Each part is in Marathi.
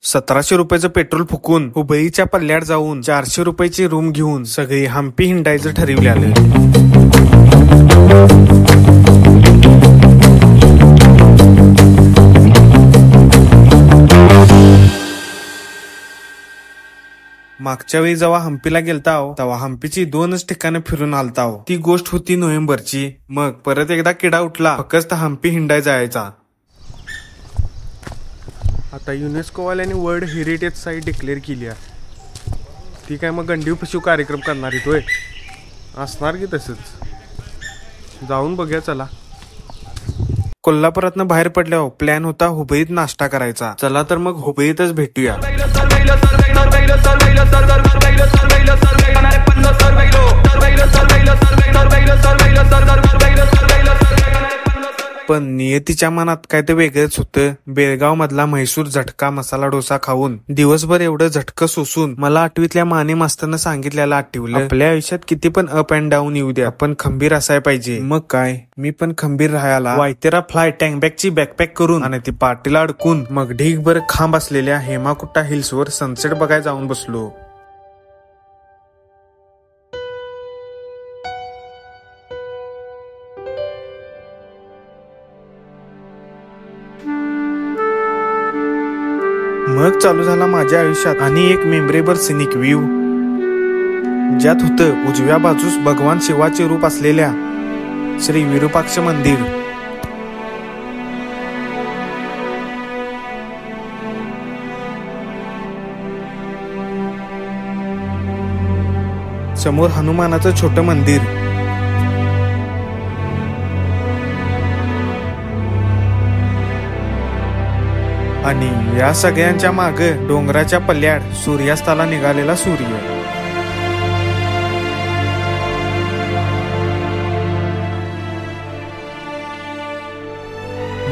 1700 रुपयाचं पेट्रोल फुकून हुबळीच्या पल्ल्यात जाऊन 400 रुपयाची रूम घेऊन सगळी हम्पी हिंडायचं ठरवलेलं. मागच्या वेळी जेव्हा हम्पीला गेलताव तेव्हा हम्पीची 2च ठिकाणं फिरून आलताव. ती गोष्ट होती नोव्हेंबरची. मग परत एकदा किडा उठला, फक्त हम्पी हिंडाय जायचा. आता युनेस्को वाल्याने वर्ल्ड हेरिटेज साईट डिक्लेअर केली आहे. ती काय मग गंडीव पशु कार्यक्रम करणार आहे, असणार की तसंच. जाऊन बघूया चला. कोल्हापुरातनं बाहेर पडल्यावर प्लॅन होता हुबळीत नाश्ता करायचा. चला तर मग हुबळीतच भेटूया. पण नियतीच्या मनात काय ते वेगळंच होतं. बेळगाव मधला म्हैसूर झटका मसाला डोसा खाऊन दिवसभर एवढं झटकं सोसून मला 8वीतल्या माने मास्तरनं सांगितल्याला आठवलं, आपल्या आयुष्यात किती पण अप अँड डाऊन येऊ द्या, आपण खंबीर असाय पाहिजे. मग काय, मी पण खंबीर राहायला वायतेरा फ्लाय टँकबॅगची बॅकपॅक करून आणि ती पाठीला अडकून मग ढीगभर खांब असलेल्या हेमाकुट्टा हिल्सवर सनसेट बघायला जाऊन बसलो. मग चालू झाला माझ्या आयुष्यात आणि एक मेमरेबल सिनिक व्ह्यू, ज्यात होतं उजव्या बाजूस भगवान शिवाचे रूप असलेल्या श्री विरूपाक्ष मंदिर, समोर हनुमानाचं छोटं मंदिर, आणि या सगळ्यांच्या मागे डोंगराच्या पल्ल्यात सूर्यास्ताला निघालेला सूर्य.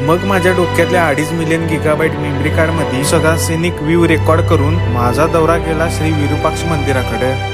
मग माझ्या डोक्यातल्या 2.5 मिलियन गिगाबाईट मेमरी कार्ड मध्ये सगळा सिनिक व्ह्यू रेकॉर्ड करून माझा दौरा गेला श्री विरूपाक्ष मंदिराकडे.